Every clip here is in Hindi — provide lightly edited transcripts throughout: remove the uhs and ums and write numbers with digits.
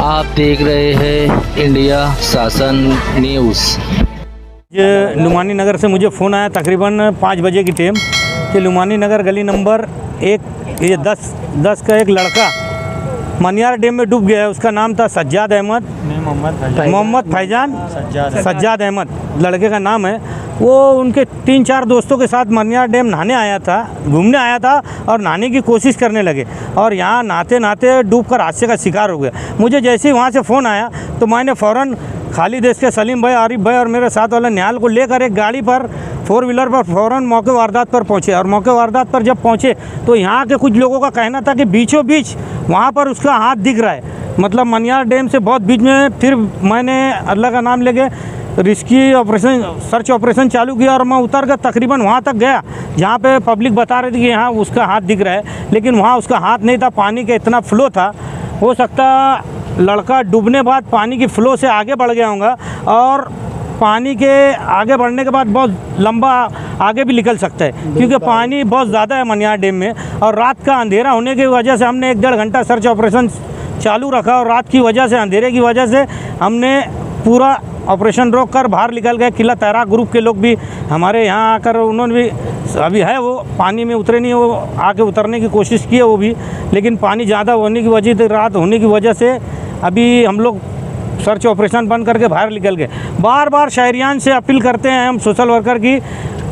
आप देख रहे हैं इंडिया शासन न्यूज़। ये लुमानी नगर से मुझे फ़ोन आया तकरीबन 5 बजे की टाइम कि लुमानी नगर गली नंबर 1 ये 10 का एक लड़का मनियार डैम में डूब गया है। उसका नाम था सज्जाद अहमद, मोहम्मद फैजान सज्जाद अहमद लड़के का नाम है। वो उनके 3-4 दोस्तों के साथ मनियार डैम नहाने आया था, घूमने आया था और नहाने की कोशिश करने लगे और यहाँ नहाते नहाते डूबकर हादसे का शिकार हो गया। मुझे जैसे ही वहाँ से फ़ोन आया तो मैंने फ़ौरन खाली देश के सलीम भाई, आरिफ भाई और मेरे साथ वाले निहाल को लेकर एक गाड़ी पर 4 व्हीलर पर फ़ौरन मौके वारदात पर पहुँचे। और मौके वारदात पर जब पहुँचे तो यहाँ के कुछ लोगों का कहना था कि बीचों बीच वहाँ पर उसका हाथ दिख रहा है, मतलब मनियार डैम से बहुत बीच में। फिर मैंने अल्लाह का नाम लेके रिस्की ऑपरेशन, सर्च ऑपरेशन चालू किया और मैं उतर कर तकरीबन वहाँ तक गया जहाँ पे पब्लिक बता रही थी कि यहाँ उसका हाथ दिख रहा है, लेकिन वहाँ उसका हाथ नहीं था। पानी का इतना फ्लो था, हो सकता लड़का डूबने बाद पानी की फ्लो से आगे बढ़ गया होगा और पानी के आगे बढ़ने के बाद बहुत लंबा आगे भी निकल सकता है, क्योंकि पानी बहुत ज़्यादा है मनियार डैम में। और रात का अंधेरा होने की वजह से हमने 1-1.5 घंटा सर्च ऑपरेशन चालू रखा और रात की वजह से, अंधेरे की वजह से हमने पूरा ऑपरेशन रोक कर बाहर निकल गए। किला तैराक ग्रुप के लोग भी हमारे यहाँ आकर, उन्होंने भी अभी है वो पानी में उतरे नहीं, वो आके उतरने की कोशिश की है वो भी, लेकिन पानी ज़्यादा होने की वजह से, रात होने की वजह से अभी हम लोग सर्च ऑपरेशन बंद करके बाहर निकल गए। बार बार शहरियान से अपील करते हैं हम सोशल वर्कर की,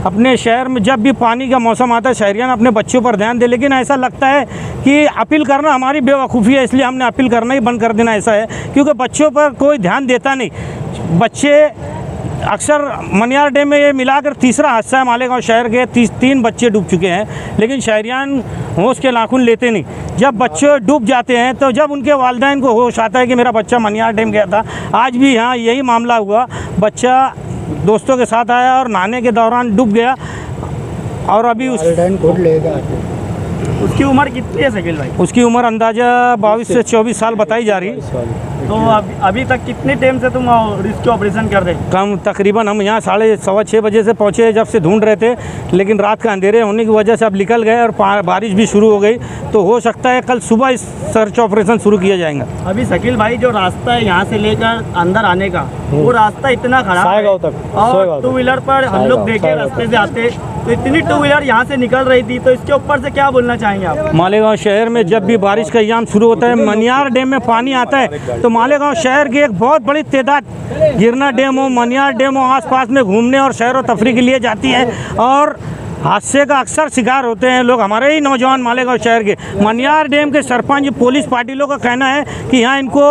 अपने शहर में जब भी पानी का मौसम आता है शहरियान अपने बच्चों पर ध्यान दे। लेकिन ऐसा लगता है कि अपील करना हमारी बेवकूफ़ी है, इसलिए हमने अपील करना ही बंद कर देना। ऐसा है क्योंकि बच्चों पर कोई ध्यान देता नहीं। बच्चे अक्सर मनियार डैम में ये मिलाकर तीसरा हादसा है मालेगांव शहर के, 3 बच्चे डूब चुके हैं, लेकिन शहरियान होश के नाखून लेते नहीं। जब बच्चे डूब जाते हैं तो जब उनके वालिदैन को होश आता है कि मेरा बच्चा मनियार डैम गया था। आज भी यहाँ यही मामला हुआ, बच्चा दोस्तों के साथ आया और नहाने के दौरान डूब गया और अभी उसकी उम्र कितनी है शकील भाई? उसकी उम्र अंदाज़ा 22 से 24 साल बताई जा रही है। तो अभी तक कितनी टाइम से तुम रिस्क्यू ऑपरेशन कर रहे? कम तकरीबन हम यहाँ 6:30 बजे से पहुँचे, जब से ढूंढ रहे थे, लेकिन रात का अंधेरे होने की वजह से अब निकल गए और बारिश भी शुरू हो गई, तो हो सकता है कल सुबह इस सर्च ऑपरेशन शुरू किया जाएगा। अभी शकील भाई जो रास्ता है यहाँ से लेकर अंदर आने का, वो रास्ता इतना खराब है और 2 व्हीलर पर हम लोग देखे रास्ते से आते तो इतनी 2 व्हीलर यहाँ से निकल रही थी, तो इसके ऊपर से क्या बोलना चाहेंगे आप? मालेगांव शहर में जब भी बारिश का एग्जाम शुरू होता है, मनियार डैम में पानी आता है, तो मालेगांव शहर की एक बहुत बड़ी तादाद गिरना डैम हो, मनियार डैम हो, आसपास में घूमने और सैर और तफरी के लिए जाती है और हादसे का अक्सर शिकार होते हैं लोग, हमारे ही नौजवान मालेगांव शहर के। मनियार डैम के सरपंच, पुलिस पार्टी लोगों का कहना है कि यहाँ इनको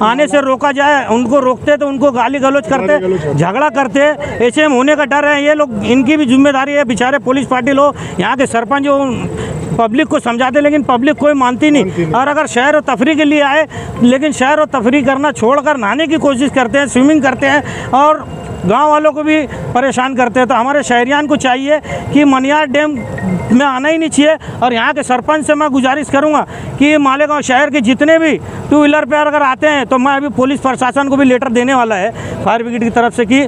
आने से रोका जाए। उनको रोकते तो उनको गाली गलौज करते, झगड़ा करते, ऐसे में होने का डर है। ये लोग, इनकी भी जिम्मेदारी है, बेचारे पुलिस पार्टी लोग, यहाँ के सरपंच जो पब्लिक को समझाते, लेकिन पब्लिक कोई मानती नहीं। और अगर शहर और तफरी के लिए आए, लेकिन शहर और तफरी करना छोड़कर नहाने की कोशिश करते हैं, स्विमिंग करते हैं और गांव वालों को भी परेशान करते हैं। तो हमारे शहरियान को चाहिए कि मनियार डैम में आना ही नहीं चाहिए। और यहाँ के सरपंच से मैं गुजारिश करूँगा कि मालेगांव शहर के जितने भी 2 व्हीलर पर अगर आते हैं, तो मैं अभी पुलिस प्रशासन को भी लेटर देने वाला है फायर ब्रिगेड की तरफ से कि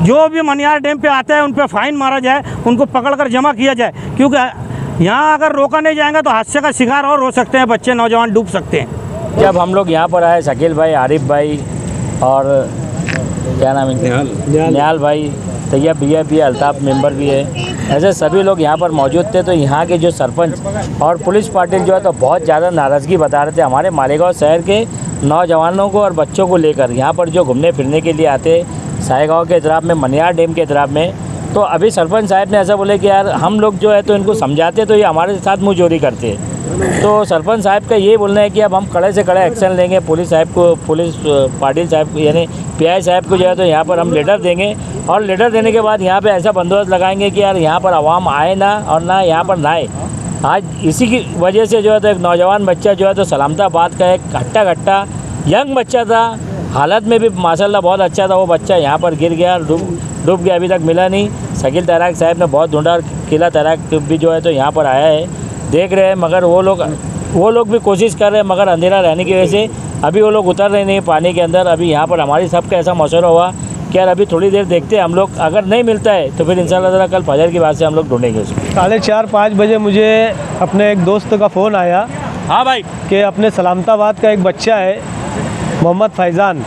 जो भी मनियार डैम पे आता है उन पर फाइन मारा जाए, उनको पकड़कर जमा किया जाए, क्योंकि यहाँ अगर रोका नहीं जाएगा तो हादसे का शिकार और हो सकते हैं, बच्चे नौजवान डूब सकते हैं। जब हम लोग यहाँ पर आए, शकील भाई, आरिफ भाई और क्या नाम है, निहाल भाई, तैयब भैया भी, अल्ताफ़ मेंबर भी है, ऐसे सभी लोग यहाँ पर मौजूद थे। तो यहाँ के जो सरपंच और पुलिस पार्टी जो है तो बहुत ज़्यादा नाराज़गी बता रहे थे हमारे मालेगांव शहर के नौजवानों को और बच्चों को लेकर। यहाँ पर जो घूमने फिरने के लिए आते सायगांव के तरफ में, मनियार डैम के तरफ में, तो अभी सरपंच साहब ने ऐसा बोले कि यार हम लोग जो है तो इनको समझाते तो ये हमारे साथ मुँह चोरी करते। तो सरपंच साहब का ये बोलना है कि अब हम कड़े से कड़े एक्शन लेंगे। पुलिस साहब को, पुलिस पाटिल साहब यानी PI साहब को जो है तो यहाँ पर हम लेटर देंगे और लेटर देने के बाद यहाँ पे ऐसा बंदोबस्त लगाएंगे कि यार यहाँ पर आवाम आए ना और ना यहाँ पर नहाए। आज इसी की वजह से जो है तो एक नौजवान बच्चा जो है तो सलामताबाद का एक हट्टा यंग बच्चा था, हालत में भी माशाल्लाह बहुत अच्छा था, वो बच्चा यहाँ पर गिर गया, डूब गया, अभी तक मिला नहीं। शकील तैराक साहब ने बहुत ढूंढा और किला तैराक भी जो है तो यहाँ पर आया है, देख रहे हैं, मगर वो लोग भी कोशिश कर रहे हैं, मगर अंधेरा रहने की वजह से अभी वो लोग उतर रहे नहीं पानी के अंदर। अभी यहाँ पर हमारी सबका ऐसा मशवरा हुआ कि यार अभी थोड़ी देर देखते हैं हम लोग, अगर नहीं मिलता है तो फिर इंशाल्लाह ताला कल फजर की बात से हम लोग ढूंढेंगे उसको। 4:30-5 बजे मुझे अपने एक दोस्त का फ़ोन आया, हाँ भाई, कि अपने सलामताबाद का एक बच्चा है मोहम्मद फैज़ान,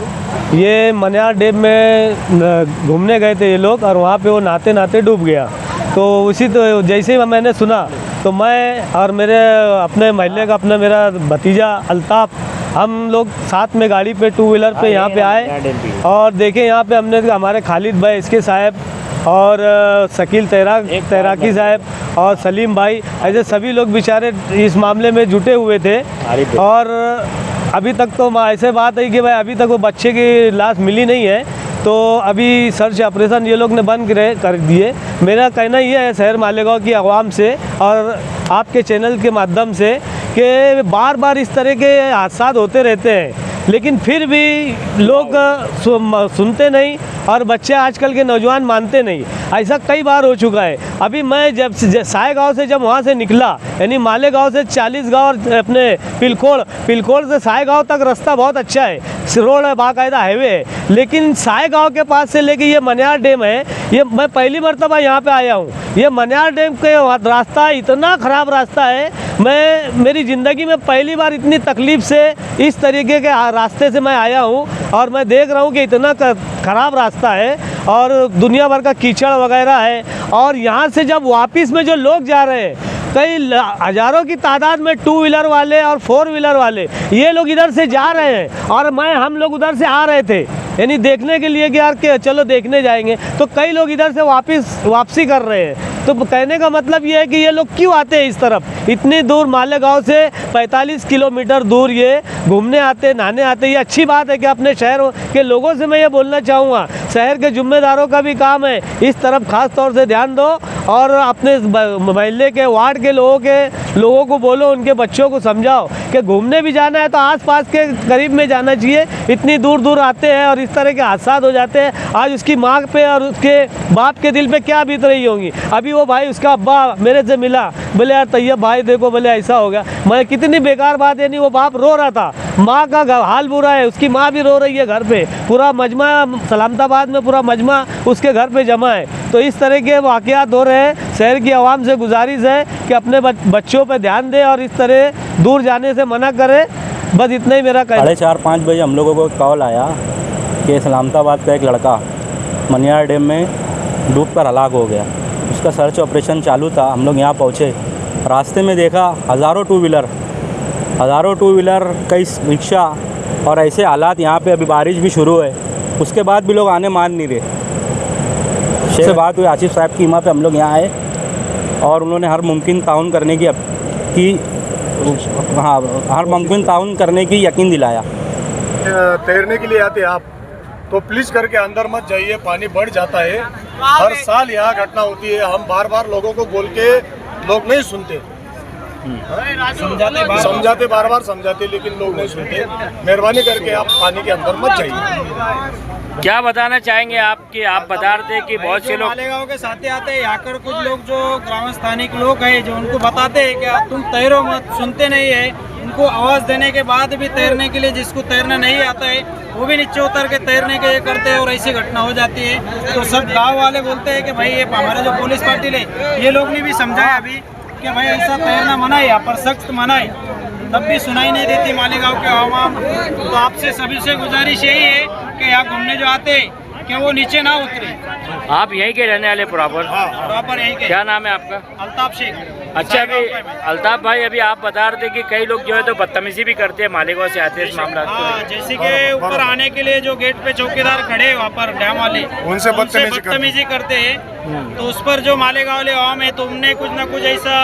ये मनियार डैम में घूमने गए थे ये लोग, और वहाँ पे वो नहाते नहाते डूब गया। तो उसी तो जैसे ही मैंने सुना तो मैं और मेरे अपने महल्ले का अपना मेरा भतीजा अल्ताफ़, हम लोग साथ में गाड़ी पे 2 व्हीलर पे यहाँ पे आए और देखे यहाँ पे हमने हमारे खालिद भाई इसके साहब और शकील तैराकी साहब और सलीम भाई, ऐसे सभी लोग बेचारे इस मामले में जुटे हुए थे। और अभी तक तो ऐसे बात है कि भाई अभी तक वो बच्चे की लाश मिली नहीं है, तो अभी सर्च ऑपरेशन ये लोग ने बंद कर दिए। मेरा कहना ये है शहर मालेगांव की आवाम से और आपके चैनल के माध्यम से कि बार बार इस तरह के हादसा होते रहते हैं, लेकिन फिर भी लोग सुनते नहीं और बच्चे आजकल के नौजवान मानते नहीं। ऐसा कई बार हो चुका है। अभी मैं जब साय गांव से जब वहाँ से निकला, यानी मालेगांव से 40 गांव और अपने पिलखोड़ से साय गांव तक रास्ता बहुत अच्छा है, रोड है, बाकायदा हाईवे है, लेकिन साय गांव के पास से लेके ये मनियार डैम है, ये मैं पहली मरतबा यहाँ पे आया हूँ। ये मनियार डैम के रास्ता इतना ख़राब रास्ता है, मैं मेरी ज़िंदगी में पहली बार इतनी तकलीफ़ से इस तरीके के रास्ते से मैं आया हूँ और मैं देख रहा हूँ कि इतना ख़राब रास्ता है और दुनिया भर का कीचड़ वगैरह है। और यहाँ से जब वापस में जो लोग जा रहे हैं, कई हज़ारों की तादाद में 2 व्हीलर वाले और 4 व्हीलर वाले, ये लोग इधर से जा रहे हैं और हम लोग उधर से आ रहे थे, यानी देखने के लिए कि यार कि चलो देखने जाएंगे, तो कई लोग इधर से वापसी कर रहे हैं। तो कहने का मतलब ये है कि ये लोग क्यों आते हैं इस तरफ, इतनी दूर मालेगांव से 45 किलोमीटर दूर ये घूमने आते, नहाने आते। ये अच्छी बात है कि अपने शहर के लोगों से मैं ये बोलना चाहूँगा, शहर के जिम्मेदारों का भी काम है इस तरफ खास तौर से ध्यान दो और अपने महल्ले के वार्ड के लोगों को बोलो, उनके बच्चों को समझाओ कि घूमने भी जाना है तो आसपास के करीब में जाना चाहिए। इतनी दूर दूर आते हैं और इस तरह के हादसा हो जाते हैं। आज उसकी माँ पे और उसके बाप के दिल पे क्या बीत रही होंगी। अभी वो भाई उसका अब्बा मेरे से मिला, बोले यार तैयब भाई देखो, बोले ऐसा हो गया। मैं कितनी बेकार बात है, नहीं वो बाप रो रहा था, माँ का हाल बुरा है, उसकी माँ भी रो रही है घर पे, पूरा मजमा सलामताबाद में पूरा मजमा उसके घर पे जमा है। तो इस तरह के वाक़यात हो रहे हैं। शहर की आवाम से गुजारिश है कि अपने बच्चों पे ध्यान दें और इस तरह दूर जाने से मना करें। बस इतना ही मेरा कहना। 4:30-5 बजे हम लोगों को कॉल आया कि सलामताबाद का एक लड़का मनियार डैम में डूबकर हलाक हो गया। उसका सर्च ऑपरेशन चालू था। हम लोग यहाँ पहुँचे, रास्ते में देखा हज़ारों टू व्हीलर कई रिक्शा और ऐसे हालात यहाँ पे। अभी बारिश भी शुरू है, उसके बाद भी लोग आने मान नहीं रहे। से बात हुई आसिफ साहब की हिम्मत पे हम लोग यहाँ आए और उन्होंने हर मुमकिन ताउन करने की यकीन दिलाया। तैरने के लिए आते आप तो प्लीज़ करके अंदर मत जाइए, पानी बढ़ जाता है। हर साल यहाँ घटना होती है। हम बार बार लोगों को बोल के लोग नहीं सुनते, समझाते बार समझाते, लेकिन लोग नहीं सुनते। मेहरबानी करके आप पानी के अंदर मत जाइए। क्या बताना चाहेंगे आप कि आप बता रहे थे कि बहुत से लोग मालेगांव के साथ आते हैं, यहाँ कर कुछ लोग जो ग्राम स्थानिक लोग हैं जो उनको बताते हैं कि तुम तैरो मत, सुनते नहीं है। उनको आवाज़ देने के बाद भी तैरने के लिए, जिसको तैरना नहीं आता है वो भी नीचे उतर के तैरने के ये करते हैं और ऐसी घटना हो जाती है। तो सब गाँव वाले बोलते हैं कि भाई ये हमारे जो पुलिस पार्टी है ये लोग ने भी समझाया अभी कि भाई ऐसा तैरना मना है, यहाँ पर सख्त मना है, तब भी सुनाई नहीं देती मालेगांव के आवाम। तो आपसे सभी से गुजारिश यही है कि यहाँ घूमने जो आते हैं कि वो नीचे ना उतरे। आप यहीं के रहने वाले प्रॉपर यहीं के। क्या नाम है आपका? अल्ताफ शेख। अच्छा, अभी अल्ताफ भाई अभी आप बता रहे थे कि कई लोग जो है तो बदतमीजी भी करते हैं, मालेगांव से आते हैं इस मामला को। जैसे कि ऊपर आने के लिए जो गेट पे चौकीदार खड़े हैं वहाँ पर डैम वाले, उनसे बदतमीजी करते हैं। तो उस पर जो मालेगांव वाले आवाम है तो उनने कुछ ना कुछ ऐसा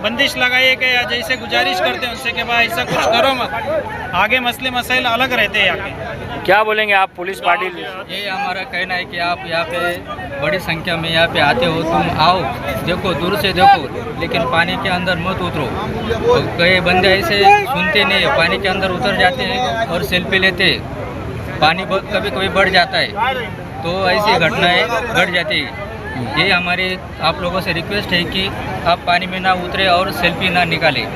बंदिश लगाई है कि जैसे गुजारिश करते हैं उनसे कि भाई ऐसा कुछ करो मत, आगे मसले मसाइल अलग रहते हैं यहाँ के। क्या बोलेंगे आप पुलिस पार्टी? ये हमारा कहना है कि आप यहाँ पे बड़ी संख्या में यहाँ पे आते हो, तुम आओ, देखो, दूर से देखो, लेकिन पानी के अंदर मत उतरो। तो कई बंदे ऐसे सुनते नहीं है, पानी के अंदर उतर जाते हैं और सेल्फी लेते हैं। पानी कभी कभी बढ़ जाता है तो ऐसी घटनाएं घट जाती है। ये हमारी आप लोगों से रिक्वेस्ट है कि आप पानी में ना उतरे और सेल्फी ना निकालें।